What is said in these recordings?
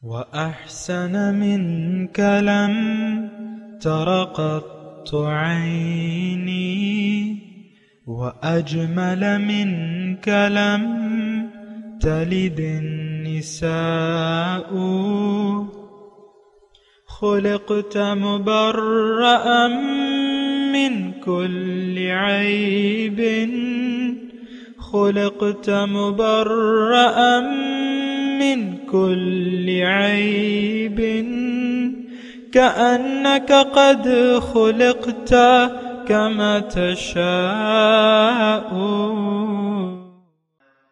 وأحسن منك لم تر قط عيني وأجمل منك لم تلد النساء خلقت مبرأ من كل عيب خلقت مبرأ من كل عيب كأنك قد خلقت كما تشاء.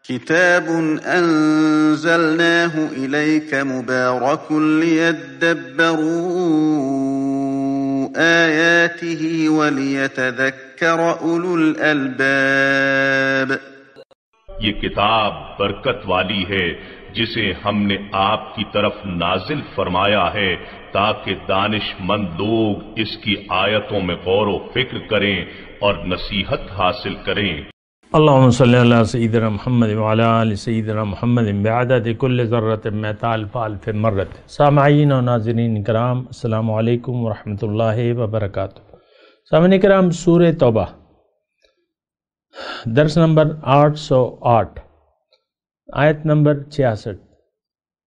كتاب أنزلناه إليك مبارك ليدبروا آياته وليتذكر أولو الألباب. یہ کتاب برکت والی ہے جسے ہم نے آپ کی طرف نازل فرمایا ہے تاکہ دانش مند لوگ اس کی آیتوں میں غور و فکر کریں اور نصیحت حاصل کریں. اللہم صلی اللہ سیدنا محمد وعلی آل سیدنا محمد بعدد کل ذرۃ مئۃ الف الف مرۃ. سامعین و ناظرین کرام، السلام علیکم ورحمۃ اللہ وبرکاتہ. سامعین کرام، سورہ توبہ درس نمبر 808 آیت نمبر 66.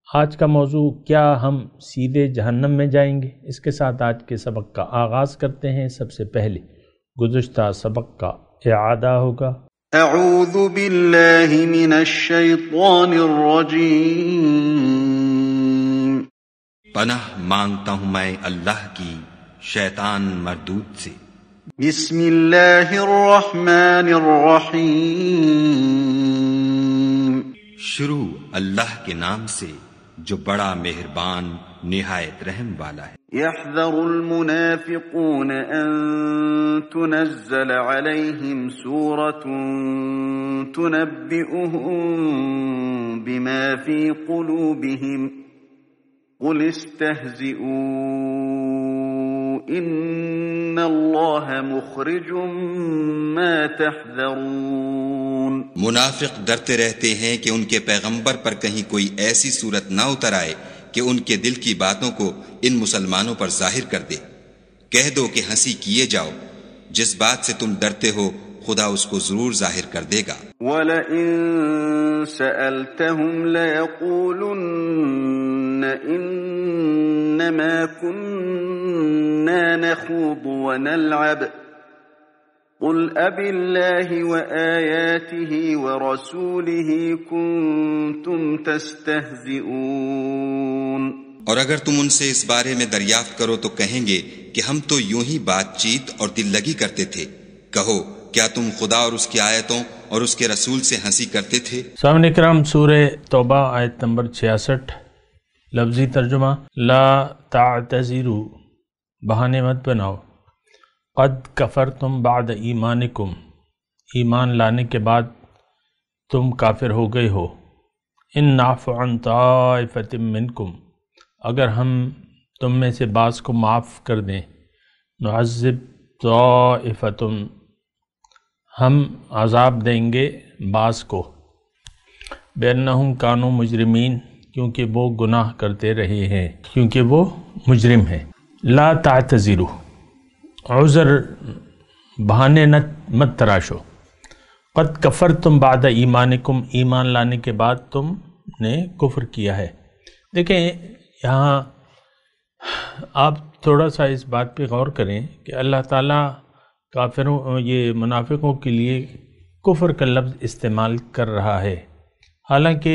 آج کا موضوع، کیا ہم سیدھے جہنم میں جائیں گے؟ اس کے ساتھ آج کے سبق کا آغاز کرتے ہیں. سب سے پہلے گزشتہ سبق کا اعادہ ہوگا. اعوذ باللہ من الشیطان الرجیم. پناہ مانگتا ہوں میں اللہ کی شیطان مردود سے. بسم اللہ الرحمن الرحیم. شروع اللہ کے نام سے جو بڑا مہربان نہایت رحم والا ہے. يحذر المنافقون أن تنزل عليهم سورة تنبئهم بما في قلوبهم قل استهزئوا إن الله مخرج ما تحذرون. منافق ڈرتے رہتے ہیں کہ ان کے پیغمبر پر کہیں کوئی ایسی صورت نہ اتر آئے کہ ان کے دل کی باتوں کو ان مسلمانوں پر ظاہر کر دے. کہہ دو کہ ہنسی کیے جاؤ، جس بات سے تم ڈرتے ہو خدا اس کو ضرور ظاہر کر دے گا. وَلَئِن سَأَلْتَهُمْ لَيَقُولُنَّ إِنَّمَا كُنَّا نَخُوضُ وَنَلْعَبُ قُلْ أَبِاللَّهِ وَآيَاتِهِ وَرَسُولِهِ كُنتُمْ تَسْتَهْزِئُونَ. اور اگر تم ان سے اس بارے میں دریافت کرو تو کہیں گے کہ ہم تو یوں ہی بات چیت اور دل لگی کرتے تھے. کہو، کیا تم خدا اور اس کی آیتوں اور اس کے رسول سے ہنسی کرتے تھے؟ سامعین کرام، سورہ توبہ آیت نمبر 66. لفظی ترجمہ: لا تعتذروا، بہانے مت بناؤ. قد کفرتم بعد ایمانکم، ایمان لانے کے بعد تم کافر ہو گئے ہو. ان نعفو عن طائفۃ منکم، اگر ہم تم میں سے بعض کو معاف کر دیں، نعذب طائفۃ، ہم عذاب دیں گے بعض کو، بأنہم کانوا مجرمین، کیونکہ وہ گناہ کرتے رہے ہیں، کیونکہ وہ مجرم ہیں. لا تعتذروا، عذر بہانے مت تراشو. قد کفرتم بعد ایمانکم، ایمان لانے کے بعد تم نے کفر کیا ہے. دیکھیں یہاں آپ تھوڑا سا اس بات پہ غور کریں کہ اللہ تعالیٰ کافروں، یہ منافقوں کے لیے کفر کا لفظ استعمال کر رہا ہے، حالانکہ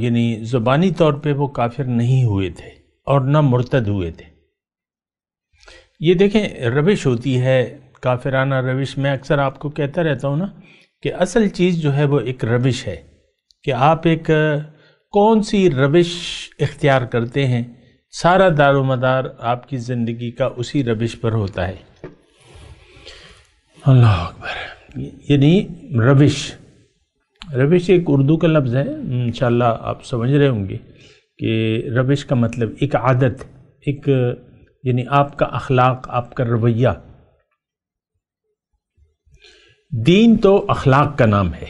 یعنی زبانی طور پہ وہ کافر نہیں ہوئے تھے اور نہ مرتد ہوئے تھے. یہ دیکھیں روش ہوتی ہے، کافرانہ روش. میں اکثر آپ کو کہتا رہتا ہوں نا کہ اصل چیز جو ہے وہ ایک روش ہے، کہ آپ ایک کون سی روش اختیار کرتے ہیں، سارا دار و مدار آپ کی زندگی کا اسی روش پر ہوتا ہے. اللہ اکبر. یعنی روش ایک اردو کا لفظ ہے، انشاءاللہ آپ سمجھ رہے ہوں گے کہ روش کا مطلب ایک عادت، ایک یعنی آپ کا اخلاق، آپ کا رویہ. دین تو اخلاق کا نام ہے.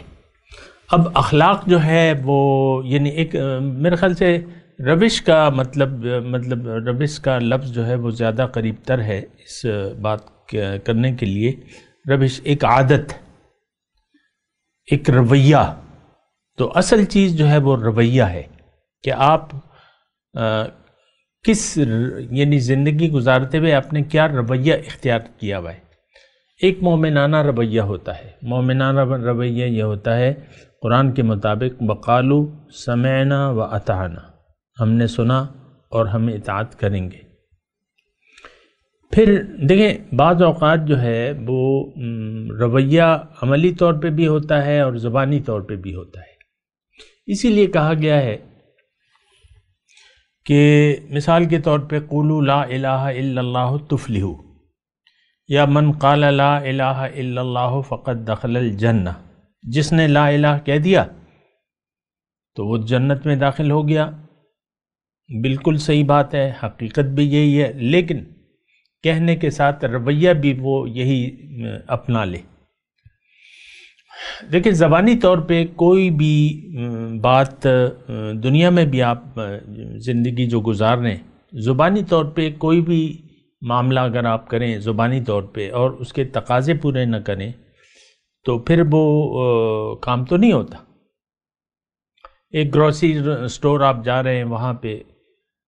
اب اخلاق جو ہے وہ یعنی ایک میرے خیال سے روش کا مطلب روش کا لفظ جو ہے وہ زیادہ قریب تر ہے اس بات کرنے کے لیے. روش ایک عادت، ایک رویہ. تو اصل چیز جو ہے وہ رویہ ہے کہ آپ کس یعنی زندگی گزارتے ہوئے آپ نے کیا رویہ اختیار کیا ہوا ہے. ایک مومنانہ رویہ ہوتا ہے. مومنانہ رویہ یہ ہوتا ہے قرآن کے مطابق وقالو سمعنا و اطعنا، ہم نے سنا اور ہم اطاعت کریں گے. پھر دیکھیں بعض اوقات جو ہے وہ رویہ عملی طور پہ بھی ہوتا ہے اور زبانی طور پہ بھی ہوتا ہے. اسی لیے کہا گیا ہے کہ مثال کے طور پہ قولوا لا الہ الا اللہ تفلحوا، یا من قال لا الہ الا اللہ فقد دخل الجنہ، جس نے لا الہ کہہ دیا تو وہ جنت میں داخل ہو گیا. بالکل صحیح بات ہے، حقیقت بھی یہی ہے، لیکن کہنے کے ساتھ رویہ بھی وہ یہی اپنا لے. دیکھیں زبانی طور پہ کوئی بھی بات دنیا میں بھی آپ زندگی جو گزار رہے ہیں، زبانی طور پہ کوئی بھی معاملہ اگر آپ کریں زبانی طور پہ اور اس کے تقاضے پورے نہ کریں تو پھر وہ کام تو نہیں ہوتا. ایک گروسری سٹور آپ جا رہے ہیں، وہاں پہ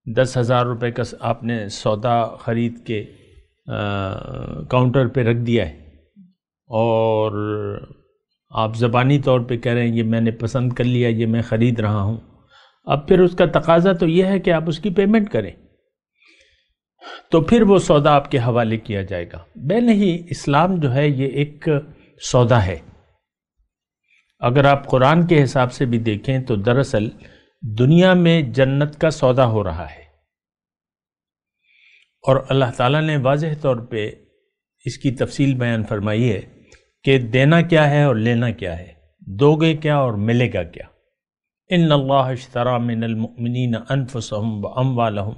10,000 روپے کا آپ نے سودا خرید کے کاؤنٹر پہ رکھ دیا ہے اور آپ زبانی طور پہ کہہ رہے ہیں یہ میں نے پسند کر لیا، یہ میں خرید رہا ہوں. اب پھر اس کا تقاضا تو یہ ہے کہ آپ اس کی پیمنٹ کریں، تو پھر وہ سودا آپ کے حوالے کیا جائے گا. نہیں، اسلام جو ہے یہ ایک سودا ہے. اگر آپ قرآن کے حساب سے بھی دیکھیں تو دراصل دنیا میں جنت کا سودا ہو رہا ہے، اور اللہ تعالیٰ نے واضح طور پہ اس کی تفصیل بیان فرمائی ہے کہ دینا کیا ہے اور لینا کیا ہے، دو گے کیا اور ملے گا کیا. ان اللہ اشتری من المؤمنین انفسهم واموالهم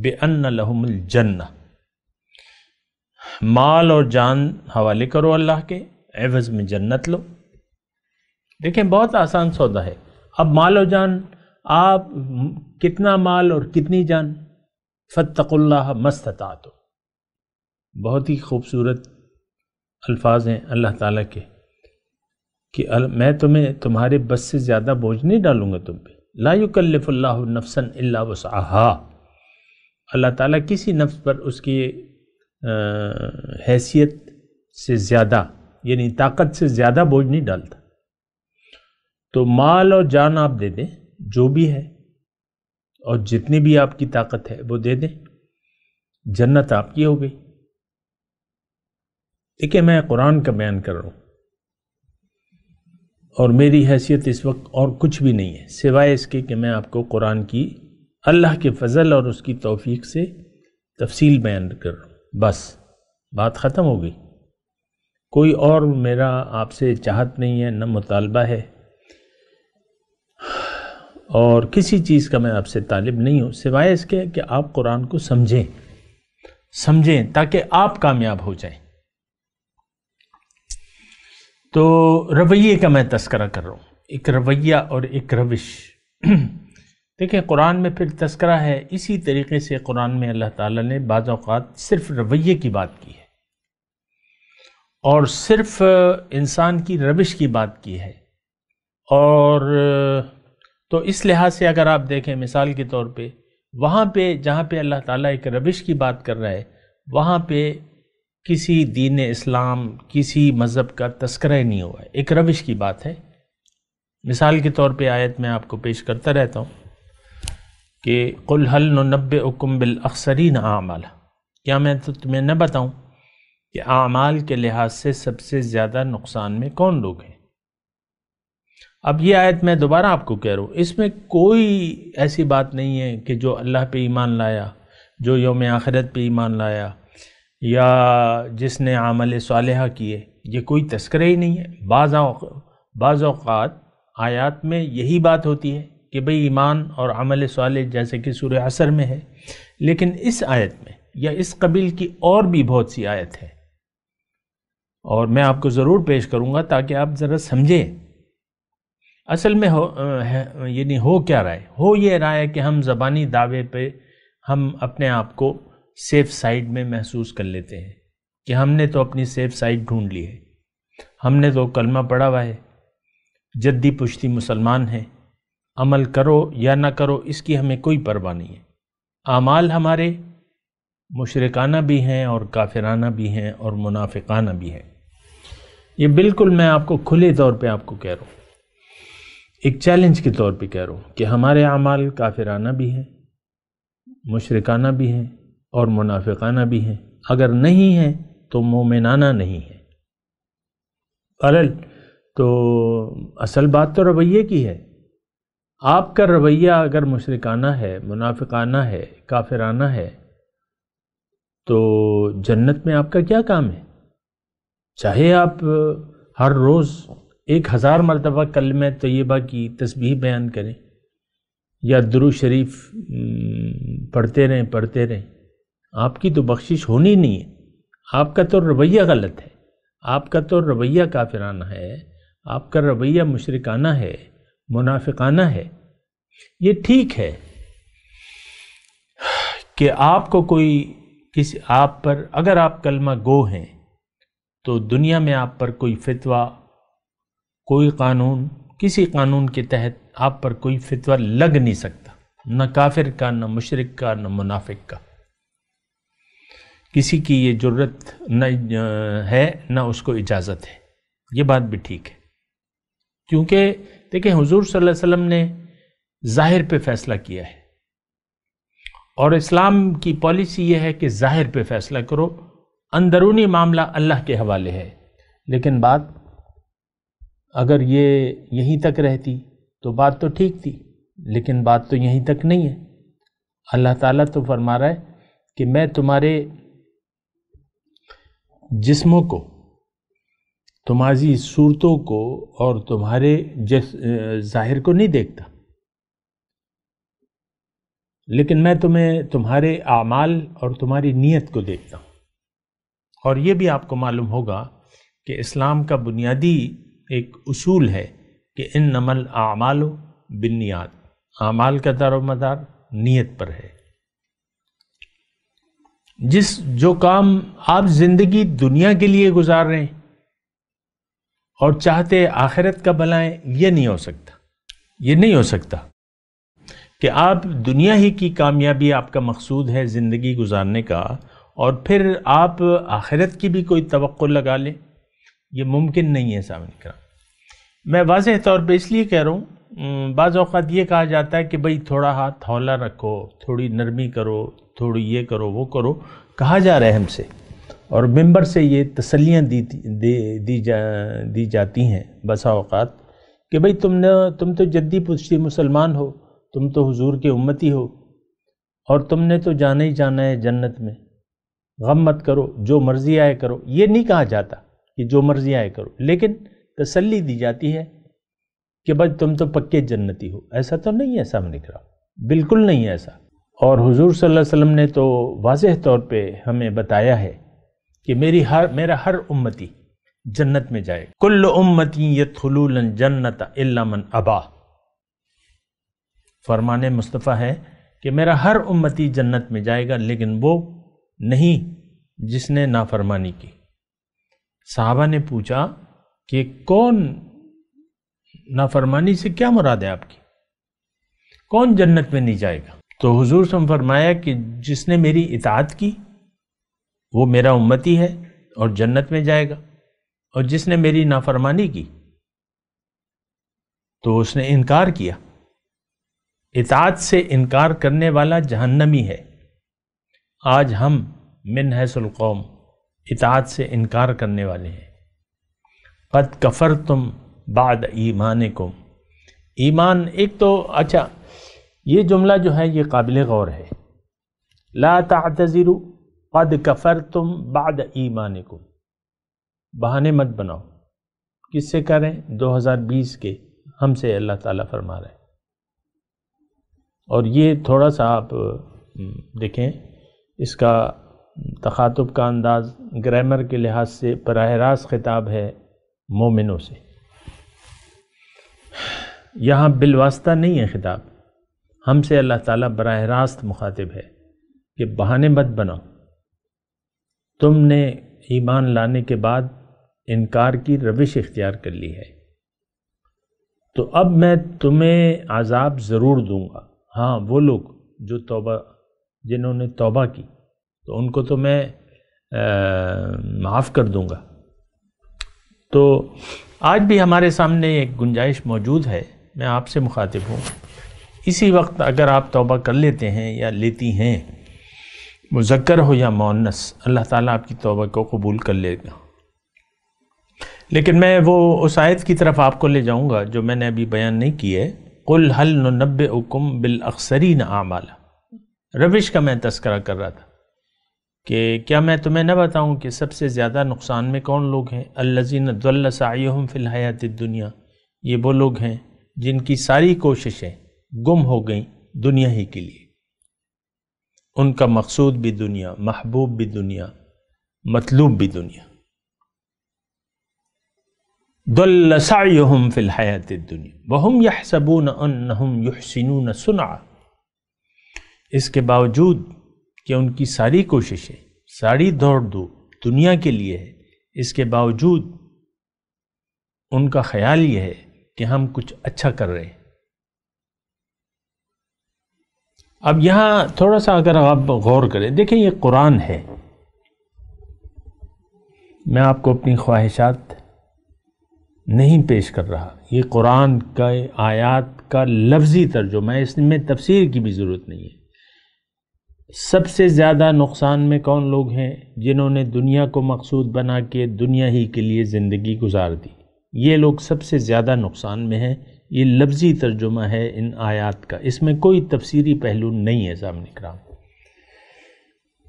بان لهم الجنہ، مال اور جان حوالے کرو اللہ کے، عوض میں جنت لو. دیکھیں بہت آسان سودا ہے. اب مال و جان، آپ کتنا مال اور کتنی جان، فاتقوا اللہ ما استطعتم، بہت ہی خوبصورت الفاظ ہیں اللہ تعالیٰ کے کہ میں تمہیں تمہارے بس سے زیادہ بوجھ نہیں ڈالوں گا تم پہ. لا یکلف اللہ نفسا الا وسعها، اللہ تعالیٰ کسی نفس پر اس کی حیثیت سے زیادہ یعنی طاقت سے زیادہ بوجھ نہیں ڈالتا. تو مال اور جان آپ دے دیں جو بھی ہے، اور جتنی بھی آپ کی طاقت ہے وہ دے دیں، جنت آپ کی ہو گئی. دیکھیں میں قرآن کا بیان کر رہا ہوں اور میری حیثیت اس وقت اور کچھ بھی نہیں ہے سوائے اس کے کہ میں آپ کو قرآن کی اللہ کے فضل اور اس کی توفیق سے تفصیل بیان کر رہا ہوں. بس بات ختم ہو گئی. کوئی اور میرا آپ سے چاہت نہیں ہے، نہ مطالبہ ہے، اور کسی چیز کا میں آپ سے طالب نہیں ہوں سوائے اس کے کہ آپ قرآن کو سمجھیں تاکہ آپ کامیاب ہو جائیں. تو رویے کا میں تذکرہ کر رہا ہوں، ایک رویہ اور ایک روش. دیکھیں قرآن میں پھر تذکرہ ہے، اسی طریقے سے قرآن میں اللہ تعالیٰ نے بعض اوقات صرف رویے کی بات کی ہے اور صرف انسان کی روش کی بات کی ہے. اور تو اس لحاظ سے اگر آپ دیکھیں مثال کے طور پہ وہاں پہ جہاں پہ اللہ تعالیٰ ایک روش کی بات کر رہا ہے وہاں پہ کسی دین اسلام کسی مذہب کا تذکرہ ہی نہیں ہوا ہے، ایک روش کی بات ہے. مثال کے طور پہ آیت میں آپ کو پیش کرتا رہتا ہوں کہ قل هل ننبئکم بالاخسرین اعمالا، کیا میں تو تمہیں نہ بتاؤں کہ اعمال کے لحاظ سے سب سے زیادہ نقصان میں کون لوگ ہیں. اب یہ آیت میں دوبارہ آپ کو کہہ رہا ہوں، اس میں کوئی ایسی بات نہیں ہے کہ جو اللہ پہ ایمان لایا، جو یوم آخرت پہ ایمان لایا، یا جس نے عمل صالحہ کیے، یہ کوئی تذکرہ ہی نہیں ہے. بعض اوقات آیات میں یہی بات ہوتی ہے کہ بھئی ایمان اور عمل صالح جیسے کہ سورہ عصر میں ہے، لیکن اس آیت میں یا اس قبیل کی اور بھی بہت سی آیت ہے، اور میں آپ کو ضرور پیش کروں گا تاکہ آپ ذرا سمجھیں اصل میں یعنی ہو کیا رہا ہے؟ ہو یہ رہا ہے کہ ہم زبانی دعوے پہ ہم اپنے آپ کو سیف سائڈ میں محسوس کر لیتے ہیں کہ ہم نے تو اپنی سیف سائڈ ڈھونڈ لی ہے، ہم نے تو کلمہ پڑھا ہوا ہے، جدی پشتی مسلمان ہیں، عمل کرو یا نہ کرو اس کی ہمیں کوئی پرواہ نہیں ہے۔ اعمال ہمارے مشرکانہ بھی ہیں اور کافرانہ بھی ہیں اور منافقانہ بھی ہیں۔ یہ بالکل میں آپ کو کھلے طور پہ آپ کو کہہ رہا ہوں، ایک چیلنج کے طور پہ کہہ رہا ہوں کہ ہمارے اعمال کافرانہ بھی ہیں، مشرکانہ بھی ہیں اور منافقانہ بھی ہیں۔ اگر نہیں ہیں تو مومنانہ نہیں ہیں۔ تو اصل بات تو رویے کی ہے۔ آپ کا رویہ اگر مشرکانہ ہے، منافقانہ ہے، کافرانہ ہے تو جنت میں آپ کا کیا کام ہے؟ چاہے آپ ہر روز 1000 مرتبہ کلمہ طیبہ کی تسبیح بیان کریں یا درود شریف پڑھتے رہیں، آپ کی تو بخشش ہونی نہیں ہے۔ آپ کا تو رویہ غلط ہے، آپ کا تو رویہ کافرانہ ہے، آپ کا رویہ مشرکانہ ہے، منافقانہ ہے۔ یہ ٹھیک ہے کہ آپ کو آپ پر اگر آپ کلمہ گو ہیں تو دنیا میں آپ پر کوئی فتویٰ، کوئی قانون، کسی قانون کے تحت آپ پر کوئی فتویٰ لگ نہیں سکتا، نہ کافر کا، نہ مشرک کا، نہ منافق کا۔ کسی کی یہ جرت نہ ہے، نہ اس کو اجازت ہے۔ یہ بات بھی ٹھیک ہے، کیونکہ دیکھیں حضور صلی اللہ علیہ وسلم نے ظاہر پہ فیصلہ کیا ہے، اور اسلام کی پالیسی یہ ہے کہ ظاہر پہ فیصلہ کرو، اندرونی معاملہ اللہ کے حوالے ہے۔ لیکن بات اگر یہ یہیں تک رہتی تو بات تو ٹھیک تھی، لیکن بات تو یہیں تک نہیں ہے۔ اللہ تعالیٰ تو فرما رہا ہے کہ میں تمہارے جسموں کو، تمہاری صورتوں کو اور تمہارے ظاہر کو نہیں دیکھتا، لیکن میں تمہیں تمہارے اعمال اور تمہاری نیت کو دیکھتا ہوں۔ اور یہ بھی آپ کو معلوم ہوگا کہ اسلام کا بنیادی ایک اصول ہے کہ انما الاعمال بالنیات، اعمال کا دار و مدار نیت پر ہے۔ جو کام آپ زندگی دنیا کے لیے گزار رہے ہیں اور چاہتے آخرت کا بھلائیں، یہ نہیں ہو سکتا، یہ نہیں ہو سکتا کہ آپ دنیا ہی کی کامیابی آپ کا مقصود ہے زندگی گزارنے کا، اور پھر آپ آخرت کی بھی کوئی توقع لگا لیں۔ یہ ممکن نہیں ہے سامنے کرام۔ میں واضح طور پہ اس لیے کہہ رہا ہوں، بعض اوقات یہ کہا جاتا ہے کہ بھئی تھوڑا ہاتھ ہولا رکھو، تھوڑی نرمی کرو، تھوڑی یہ کرو وہ کرو، کہا جا رہا ہے ہم سے، اور ممبر سے یہ تسلیاں دی جاتی ہیں بسا اوقات کہ بھئی تم تو جدی پشتی مسلمان ہو، تم تو حضور کے امتی ہو، اور تم نے تو جانا ہی جانا ہے جنت میں، غم مت کرو، جو مرضی آئے کرو۔ یہ نہیں کہا جاتا کہ جو مرضی آئے کرو، لیکن تسلی دی جاتی ہے کہ بھائی تم تو پکے جنتی ہو۔ ایسا تو نہیں ہے سامنے کرا، بالکل نہیں ہے ایسا۔ اور حضور صلی اللہ علیہ وسلم نے تو واضح طور پہ ہمیں بتایا ہے کہ میرا ہر امتی جنت میں جائے، کل امتی یدخلون الجنت الا من ابا۔ فرمان مصطفیٰ ہے کہ میرا ہر امتی جنت میں جائے گا، لیکن وہ نہیں جس نے نافرمانی کی۔ صحابہ نے پوچھا کہ کون، نافرمانی سے کیا مراد ہے آپ کی، کون جنت میں نہیں جائے گا؟ تو حضور صلی اللہ علیہ وسلم فرمایا کہ جس نے میری اطاعت کی وہ میرا امتی ہے اور جنت میں جائے گا، اور جس نے میری نافرمانی کی تو اس نے انکار کیا۔ اطاعت سے انکار کرنے والا جہنمی ہے۔ آج ہم من حیث القوم اطاعت سے انکار کرنے والے ہیں۔ قد کفرتم بعد ایمانکم، ایمان ایک تو اچھا، یہ جملہ جو ہے یہ قابل غور ہے، لا تعتذروا قد کفرتم بعد ایمانکم، بہانے مت بناؤ۔ کس سے کریں؟ 2020 کے ہم سے اللہ تعالیٰ فرما رہے ہیں۔ اور یہ تھوڑا سا آپ دیکھیں اس کا تخاطب کا انداز گرامر کے لحاظ سے براہ راست خطاب ہے مومنوں سے۔ یہاں بالواسطہ نہیں ہے خطاب، ہم سے اللہ تعالیٰ براہ راست مخاطب ہے کہ بہانے مت بناؤ، تم نے ایمان لانے کے بعد انکار کی روش اختیار کر لی ہے، تو اب میں تمہیں عذاب ضرور دوں گا۔ ہاں وہ لوگ جو جنہوں نے توبہ کی تو ان کو تو میں معاف کر دوں گا۔ تو آج بھی ہمارے سامنے ایک گنجائش موجود ہے، میں آپ سے مخاطب ہوں، اسی وقت اگر آپ توبہ کر لیتے ہیں یا لیتی ہیں، مذکر ہو یا مؤنث، اللہ تعالیٰ آپ کی توبہ کو قبول کر لے گا۔ لیکن میں وہ اس آیت کی طرف آپ کو لے جاؤں گا جو میں نے ابھی بیان نہیں کی ہے، قُلْ هَلْ نُنَبِّئُكُمْ بِالْأَخْسَرِينَ أَعْمَالًا۔ روش کا میں تذکرہ کر رہا تھا کہ کیا میں تمہیں نہ بتاؤں کہ سب سے زیادہ نقصان میں کون لوگ ہیں؟ الَّذِينَ ضَلَّ سَعْيُهُمْ فِي الْحَيَاةِ الدُّنْيَا، یہ وہ لوگ ہیں جن کی ساری کوششیں گم ہو گئیں دنیا ہی کے لیے، ان کا مقصود بھی دنیا، محبوب بھی دنیا، مطلوب بھی دنیا۔ ضَلَّ سَعْيُهُمْ فِي الْحَيَاةِ الدُّنْيَا وَهُمْ يَحْسَبُونَ أَنَّهُمْ يُحْسِنُونَ صُنْعًا، اس کے باوجود کہ ان کی ساری کوششیں، ساری دوڑ دھوپ دنیا کے لیے ہے، اس کے باوجود ان کا خیال یہ ہے کہ ہم کچھ اچھا کر رہے ہیں۔ اب یہاں تھوڑا سا اگر آپ غور کریں، دیکھیں یہ قرآن ہے، میں آپ کو اپنی خواہشات نہیں پیش کر رہا، یہ قرآن کا آیات کا لفظی ترجمہ ہے، اس میں تفسیر کی بھی ضرورت نہیں ہے۔ سب سے زیادہ نقصان میں کون لوگ ہیں؟ جنہوں نے دنیا کو مقصود بنا کے دنیا ہی کے لیے زندگی گزار دی، یہ لوگ سب سے زیادہ نقصان میں ہیں۔ یہ لفظی ترجمہ ہے ان آیات کا، اس میں کوئی تفسیری پہلو نہیں ہے سامنے کرام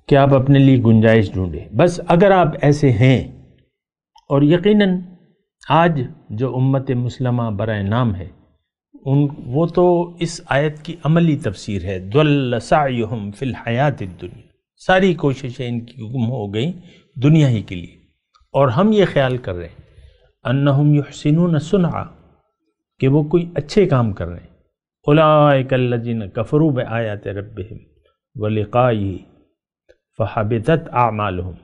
کہ آپ اپنے لیے گنجائش ڈھونڈیں۔ بس اگر آپ ایسے ہیں، اور یقیناً آج جو امت مسلمہ برائے نام ہے، وہ تو اس آیت کی عملی تفسیر ہے، ضَلَّ سَعْيُهُمْ فِي الْحَيَاةِ الدُّنْيَا، ساری کوششیں ان کی گم ہو گئیں دنیا ہی کے لیے، اور ہم یہ خیال کر رہے ہیں أَنَّهُمْ يُحْسِنُونَ صُنْعًا، کہ وہ کوئی اچھے کام کر رہے ہیں۔ أُولَٰئِكَ الَّذِينَ كَفَرُوا بِآيَاتِ رَبِّهِمْ وَلِقَائِهِ فَحَبِطَتْ أَعْمَالُهُمْ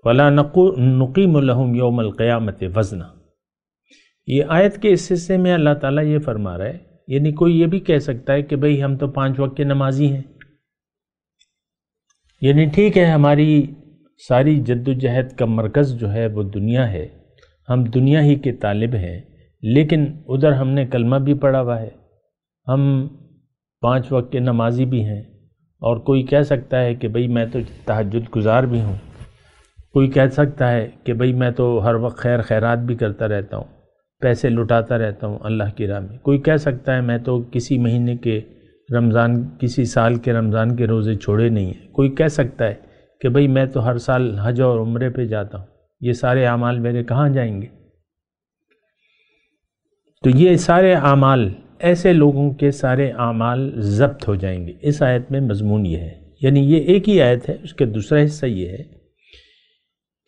وَلَا نُقِيمُ لَهُمْ يَوْمَ الْقِيَامَةِ وَزْنًا۔ یہ آیت کے اس حصے میں اللہ تعالیٰ یہ فرما رہا ہے، یعنی کوئی یہ بھی کہہ سکتا ہے کہ بھئی ہم تو 5 وقت کے نمازی ہیں، یعنی ٹھیک ہے ہماری ساری جد و جہد کا مرکز جو ہے وہ دنیا ہے، ہم دنیا ہی کے طالب ہیں، لیکن ادھر ہم نے کلمہ بھی پڑھا ہوا ہے، ہم 5 وقت کے نمازی بھی ہیں، اور کوئی کہہ سکتا ہے کہ بھئی میں تو تہجد گزار بھی ہوں، کوئی کہہ سکتا ہے کہ بھئی میں تو ہر وقت خیر خیرات بھی کرتا رہتا ہوں، پیسے لٹاتا رہتا ہوں اللہ کی راہ میں، کوئی کہہ سکتا ہے میں تو کسی مہینے کے رمضان، کسی سال کے رمضان کے روزے چھوڑے نہیں ہیں، کوئی کہہ سکتا ہے کہ بھئی میں تو ہر سال حج اور عمرے پہ جاتا ہوں، یہ سارے اعمال میرے کہاں جائیں گے؟ تو یہ سارے اعمال، ایسے لوگوں کے سارے اعمال ضبط ہو جائیں گے۔ اس آیت میں مضمون یہ ہے، یعنی یہ ایک ہی آیت ہے، اس کے دوسرا حصہ یہ ہے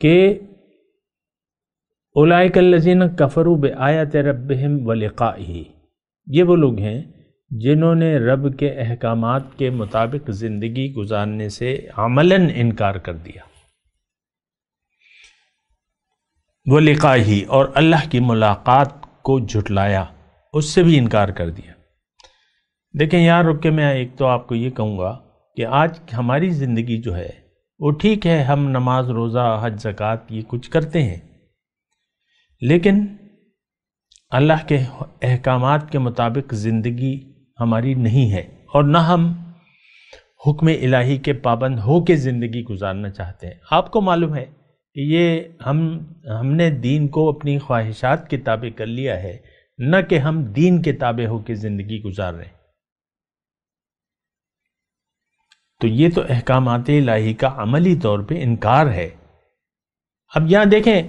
کہ اولئک الذین کفروا بآیات ربہم ولقائہ، یہ وہ لوگ ہیں جنہوں نے رب کے احکامات کے مطابق زندگی گزارنے سے عملاً انکار کر دیا، ولقائہ، اور اللہ کی ملاقات کو جھٹلایا، اس سے بھی انکار کر دیا۔ دیکھیں یہاں رک کے میں ایک تو آپ کو یہ کہوں گا کہ آج ہماری زندگی جو ہے وہ ٹھیک ہے، ہم نماز روزہ حج زکوٰۃ یہ کچھ کرتے ہیں، لیکن اللہ کے احکامات کے مطابق زندگی ہماری نہیں ہے، اور نہ ہم حکم الہی کے پابند ہو کے زندگی گزارنا چاہتے ہیں۔ آپ کو معلوم ہے کہ یہ ہم نے دین کو اپنی خواہشات کے تابع کر لیا ہے، نہ کہ ہم دین کے تابع ہو کے زندگی گزار رہے ہیں۔ تو یہ تو احکامات الہی کا عملی طور پہ انکار ہے۔ اب یہاں دیکھیں،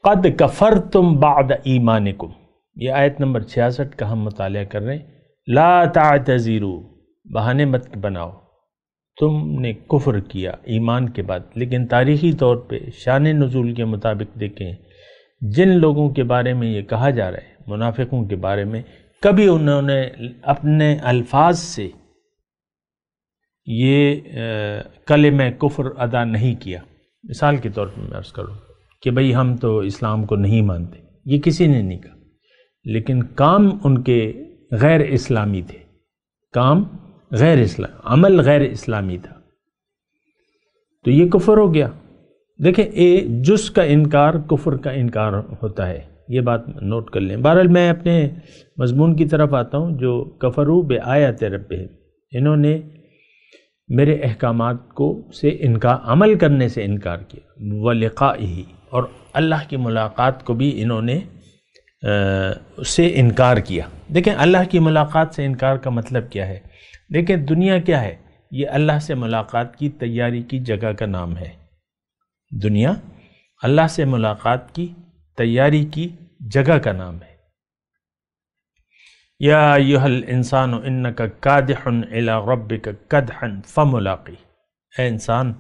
قد کفرتم بعد ایمانکم، یہ آیت نمبر 66 کا ہم مطالعہ کر رہے ہیں۔ لا تعتذروا، بہانے مت بناؤ، تم نے کفر کیا ایمان کے بعد۔ لیکن تاریخی طور پہ شان نزول کے مطابق دیکھیں، جن لوگوں کے بارے میں یہ کہا جا رہا ہے منافقوں کے بارے میں کبھی انہوں نے اپنے الفاظ سے یہ کلمہ کفر ادا نہیں کیا. مثال کے طور پر میں عرض کروں کہ بھئی ہم تو اسلام کو نہیں مانتے، یہ کسی نے نہیں کہا، لیکن کام ان کے غیر اسلامی تھے، کام غیر اسلام، عمل غیر اسلامی تھا، تو یہ کفر ہو گیا. دیکھیں جز کا انکار کفر کا انکار ہوتا ہے، یہ بات نوٹ کر لیں. بہرحال میں اپنے مضمون کی طرف آتا ہوں. جو کفروا بآیات ربہم، انہوں نے میرے احکامات کو سے انکار، عمل کرنے سے انکار کیا، ولقائہ، اور اللہ کی ملاقات کو بھی انہوں نے سے انکار کیا. دیکھیں اللہ کی ملاقات سے انکار کا مطلب کیا ہے؟ دیکھیں دنیا کیا ہے؟ یہ اللہ سے ملاقات کی تیاری کی جگہ کا نام ہے. دنیا اللہ سے ملاقات کی تیاری کی جگہ کا نام ہے. یا ایھا الانسان انک کادح الی ربک کدحا فملاقی، اے انسان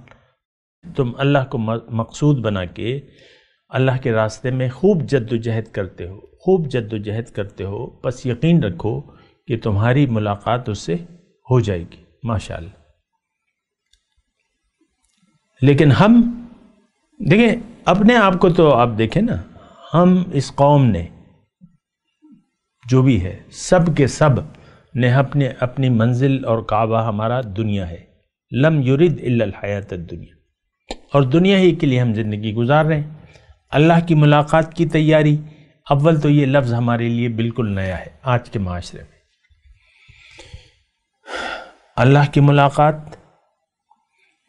تم اللہ کو مقصود بنا کے اللہ کے راستے میں خوب جد و جہد کرتے ہو، خوب جد و جہد کرتے ہو، بس یقین رکھو کہ تمہاری ملاقات اس سے ہو جائے گی. ماشاءاللہ. لیکن ہم دیکھیں اپنے آپ کو، تو آپ دیکھیں نا، ہم اس قوم نے جو بھی ہے سب کے سب نے اپنی منزل اور کعبہ ہمارا دنیا ہے. لم یرد الا الحیات الدنیا، اور دنیا ہی کے لیے ہم زندگی گزار رہے ہیں. اللہ کی ملاقات کی تیاری، اول تو یہ لفظ ہمارے لیے بالکل نیا ہے آج کے معاشرے میں. اللہ کی ملاقات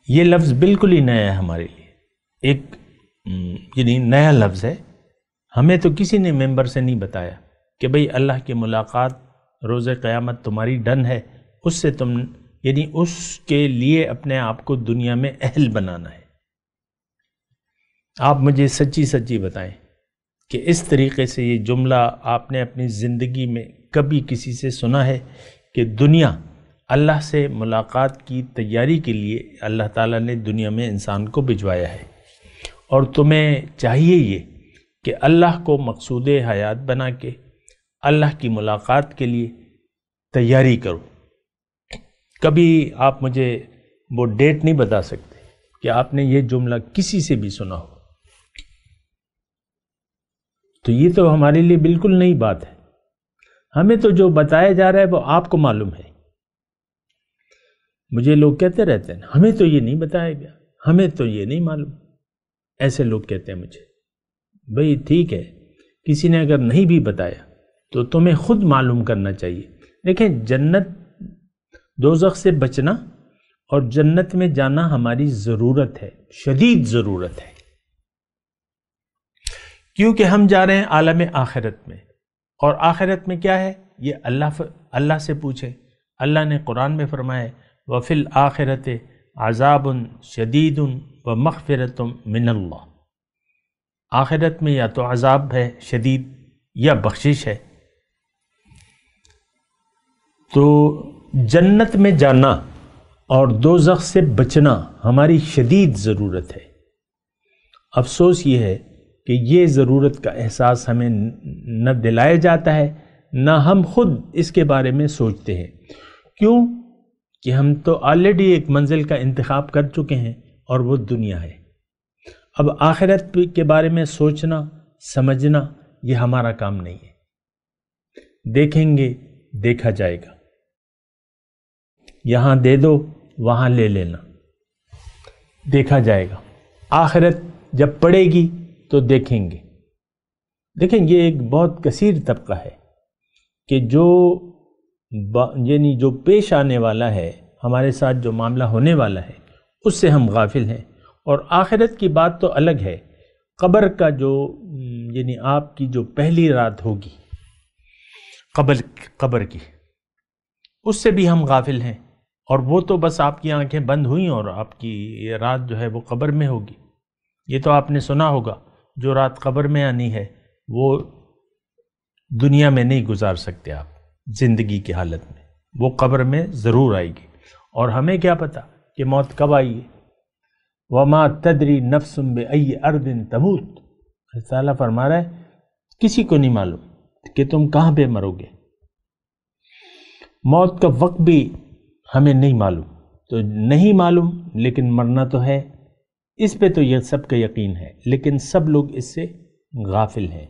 یہ لفظ بالکل ہی نیا ہے ہمارے لیے، ایک یعنی نیا لفظ ہے. ہمیں تو کسی نے ممبر سے نہیں بتایا کہ بھئی اللہ کی ملاقات روز قیامت تمہاری ڈن ہے، اس سے تم یعنی اس کے لیے اپنے آپ کو دنیا میں اہل بنانا ہے. آپ مجھے سچی سچی بتائیں کہ اس طریقے سے یہ جملہ آپ نے اپنی زندگی میں کبھی کسی سے سنا ہے کہ دنیا اللہ سے ملاقات کی تیاری کے لیے اللہ تعالیٰ نے دنیا میں انسان کو بھجوایا ہے، اور تمہیں چاہیے یہ کہ اللہ کو مقصود حیات بنا کے اللہ کی ملاقات کے لیے تیاری کرو. کبھی آپ مجھے وہ ڈیٹ نہیں بتا سکتے کہ آپ نے یہ جملہ کسی سے بھی سنا ہو. تو یہ تو ہمارے لیے بالکل نئی بات ہے. ہمیں تو جو بتایا جا رہا ہے وہ آپ کو معلوم ہے. مجھے لوگ کہتے رہتے ہیں ہمیں تو یہ نہیں بتایا گیا، ہمیں تو یہ نہیں معلوم. ایسے لوگ کہتے ہیں مجھے. بھئی ٹھیک ہے، کسی نے اگر نہیں بھی بتایا تو تمہیں خود معلوم کرنا چاہیے. دیکھیں جنت دوزخ سے بچنا اور جنت میں جانا ہماری ضرورت ہے، شدید ضرورت ہے، کیونکہ ہم جا رہے ہیں عالم آخرت میں. اور آخرت میں کیا ہے؟ یہ اللہ سے پوچھے. اللہ نے قرآن میں فرمایا وَفِي الْآخِرَةِ عَذَابٌ شَدِيدٌ وَمَغْفِرَةٌ مِّنَ اللَّهِ. آخرت میں یا تو عذاب ہے شدید یا بخشش ہے. تو جنت میں جانا اور دوزخ سے بچنا ہماری شدید ضرورت ہے. افسوس یہ ہے کہ یہ ضرورت کا احساس ہمیں نہ دلایا جاتا ہے، نہ ہم خود اس کے بارے میں سوچتے ہیں. کیوں؟ کہ ہم تو آلریڈی ایک منزل کا انتخاب کر چکے ہیں اور وہ دنیا ہے. اب آخرت کے بارے میں سوچنا سمجھنا یہ ہمارا کام نہیں ہے. دیکھیں گے دیکھا جائے گا، یہاں دے دو وہاں لے لینا، دیکھا جائے گا. آخرت جب پڑے گی تو دیکھیں گے. دیکھیں یہ ایک بہت کثیر طبقہ ہے کہ یعنی جو پیش آنے والا ہے، ہمارے ساتھ جو معاملہ ہونے والا ہے اس سے ہم غافل ہیں. اور آخرت کی بات تو الگ ہے. قبر کا جو یعنی آپ کی جو پہلی رات ہوگی قبر کی، اس سے بھی ہم غافل ہیں. اور وہ تو بس آپ کی آنکھیں بند ہوئیں اور آپ کی یہ رات جو ہے وہ قبر میں ہوگی. یہ تو آپ نے سنا ہوگا جو رات قبر میں آنی ہے وہ دنیا میں نہیں گزار سکتے آپ زندگی کی حالت میں، وہ قبر میں ضرور آئے گی. اور ہمیں کیا پتہ کہ موت کب آئی ہے. وَمَا تَدْرِي نَفْسٌ بِأَيِّ أَرْضٍ تَمُوتُ. اللہ تعالیٰ فرما رہا ہے کسی کو نہیں معلوم کہ تم کہاں پہ مرو گے. موت کا وقت بھی ہمیں نہیں معلوم، تو نہیں معلوم لیکن مرنا تو ہے، اس پہ تو یہ سب کا یقین ہے، لیکن سب لوگ اس سے غافل ہیں.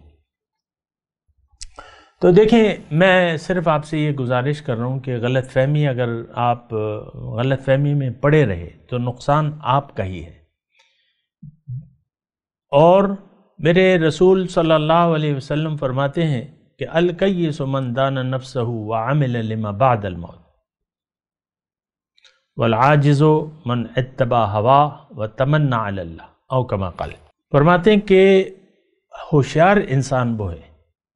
تو دیکھیں، میں صرف آپ سے یہ گزارش کر رہا ہوں کہ غلط فہمی، اگر آپ غلط فہمی میں پڑے رہے تو نقصان آپ کا ہی ہے. اور میرے رسول صلی اللہ علیہ وسلم فرماتے ہیں کہ الکیس من دان نفسہ وعمل لما بعد الموت والعاجز من اتبع ہواہ وتمنى علی اللہ او کما قال. فرماتے ہیں کہ ہوشیار انسان وہ ہے،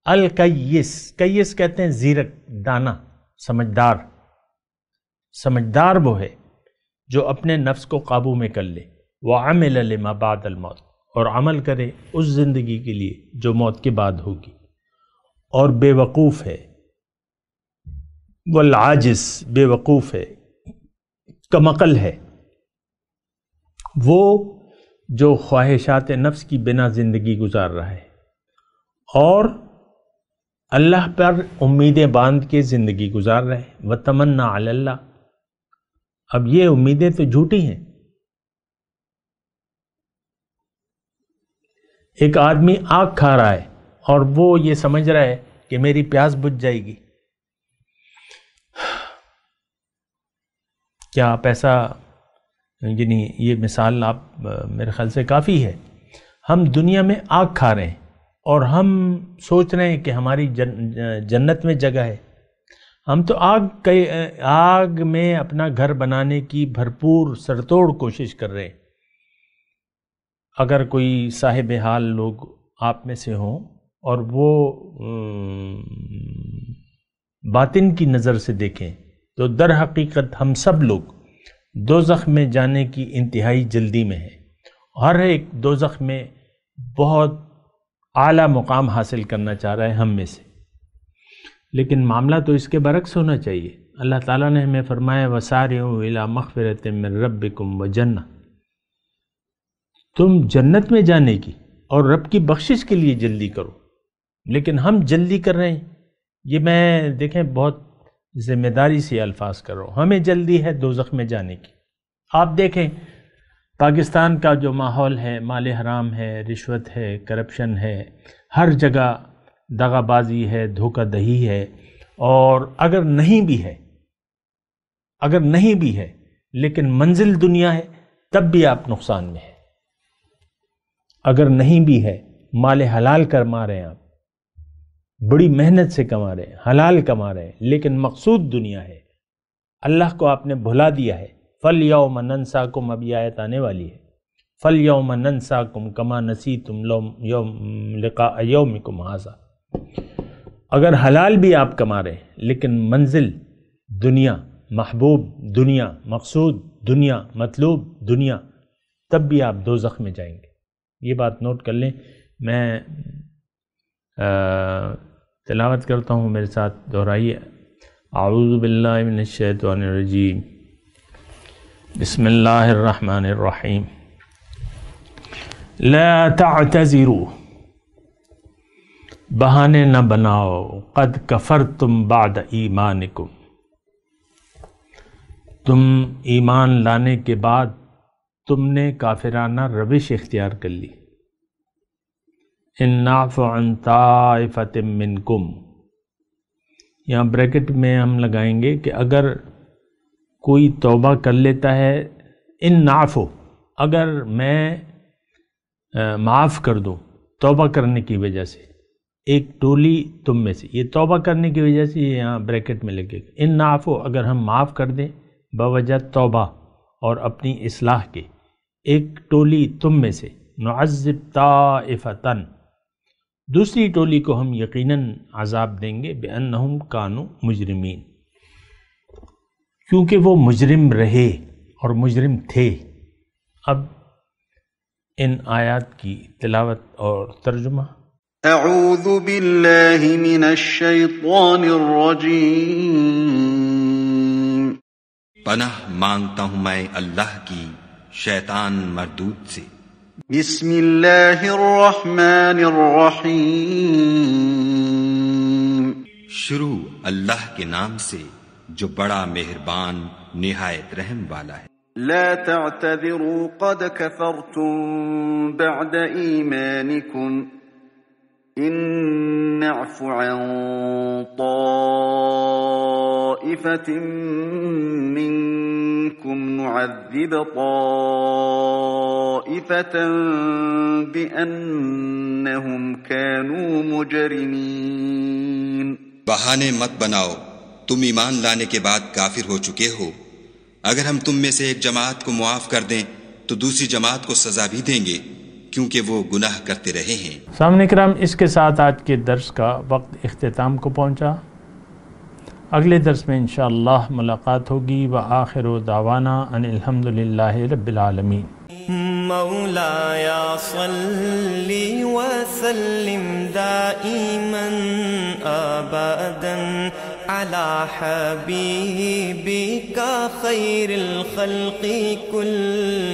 الکیس، کیس کہتے ہیں زیرک، دانا، سمجھدار وہ ہے جو اپنے نفس کو قابو میں کر لے، وعمل لما بعد الموت، اور عمل کرے اس زندگی کے لیے جو موت کے بعد ہوگی. اور بے وقوف ہے، والعاجز، بے وقوف ہے، کمعقل ہے، وہ جو خواہشات نفس کی بنا زندگی گزار رہا ہے اور اللہ پر امیدیں باندھ کے زندگی گزار رہے ہیں. وتمنى علی اللہ، اب یہ امیدیں تو جھوٹی ہیں. ایک آدمی آگ کھا رہا ہے اور وہ یہ سمجھ رہا ہے کہ میری پیاس بجھ جائے گی. کیا آپ ایسا، یعنی یہ مثال آپ میرے خیال سے کافی ہے. ہم دنیا میں آگ کھا رہے ہیں اور ہم سوچ رہے ہیں کہ ہماری جنت میں جگہ ہے. ہم تو آگ میں اپنا گھر بنانے کی بھرپور سرتوڑ کوشش کر رہے ہیں. اگر کوئی صاحب حال لوگ آپ میں سے ہوں اور وہ باطن کی نظر سے دیکھیں تو در حقیقت ہم سب لوگ دوزخ میں جانے کی انتہائی جلدی میں ہیں. ہر ایک دوزخ میں بہت اعلیٰ مقام حاصل کرنا چاہ رہا ہے ہم میں سے، لیکن معاملہ تو اس کے برعکس ہونا چاہیے. اللہ تعالیٰ نے ہمیں فرمایا وَسَارِعُوا إِلَىٰ مَغْفِرَةٍ مِّن رَبِّكُمْ وَجَنَّةٍ، تم جنت میں جانے کی اور رب کی بخشش کے لیے جلدی کرو. لیکن ہم جلدی کر رہے ہیں. یہ میں دیکھیں بہت ذمہ داری سے الفاظ کر رہا ہوں، ہمیں جلدی ہے دوزخ میں جانے کی. آپ دیکھیں پاکستان کا جو ماحول ہے، مال حرام ہے، رشوت ہے، کرپشن ہے، ہر جگہ دغا بازی ہے، دھوکہ دہی ہے. اور اگر نہیں بھی ہے لیکن منزل دنیا ہے تب بھی آپ نقصان میں ہیں. اگر نہیں بھی ہے، مال حلال کما رہے ہیں، آپ بڑی محنت سے کما رہے ہیں، حلال کما رہے ہیں، لیکن مقصود دنیا ہے، اللہ کو آپ نے بھلا دیا ہے. فَالْيَوْمَ نَنْسَاكُمْ، اب یہ آیت آنے والی ہے. فَالْيَوْمَ نَنْسَاكُمْ كَمَا نَسِيتُمْ لِقَاءَ يَوْمِكُمْ هَٰذَا. اگر حلال بھی آپ کما رہے ہیں لیکن منزل دنیا، محبوب دنیا، مقصود دنیا، مطلوب دنیا، تب بھی آپ دوزخ میں جائیں گے. یہ بات نوٹ کر لیں. میں تلاوت کرتا ہوں، میرے ساتھ دہرائیے. اعوذ باللہ من الشیطان الرجیم، بسم اللہ الرحمن الرحیم. لا تعتذروا، بہانے نہ بناؤ، قد کفرتم بعد ایمانکم، تم ایمان لانے کے بعد تم نے کافرانہ روش اختیار کر لی. ان نعفو عن طائفۃ منکم، یہاں بریکٹ میں ہم لگائیں گے کہ اگر کوئی توبہ کر لیتا ہے، ان نعفو، اگر میں معاف کر دوں توبہ کرنے کی وجہ سے ایک ٹولی تم میں سے، یہ توبہ کرنے کی وجہ سے یہاں بریکٹ میں لگے گا. ان نعفو، اگر ہم معاف کر دیں بوجہ توبہ اور اپنی اصلاح کے، ایک ٹولی تم میں سے، نعذب طائفتن، دوسری ٹولی کو ہم یقیناً عذاب دیں گے، بأنہم کانوا مجرمین، کیونکہ وہ مجرم رہے اور مجرم تھے. اب ان آیات کی تلاوت اور ترجمہ. اعوذ باللہ من الشیطان الرجیم، پناہ مانگتا ہوں میں اللہ کی شیطان مردود سے. بسم اللہ الرحمن الرحیم، شروع اللہ کے نام سے جو بڑا مہربان نہایت رحم والا ہے۔ لا تعتذروا قد كفرتم بعد ایمانکم ان نعف عن طائفة منكم نعذب طائفة بأنهم كانوا مجرمين۔ بہانے مت بناؤ، تم ایمان لانے کے بعد کافر ہو چکے ہو۔ اگر ہم تم میں سے ایک جماعت کو معاف کر دیں تو دوسری جماعت کو سزا بھی دیں گے، کیونکہ وہ گناہ کرتے رہے ہیں۔ سامنے کرام، اس کے ساتھ آج کے درس کا وقت اختتام کو پہنچا۔ اگلے درس میں انشاءاللہ ملاقات ہوگی۔ وآخر دعوانا ان الحمدللہ رب العالمین۔ مولایا صلی وسلم دائما ابدا على حبيبك خير الخلق كل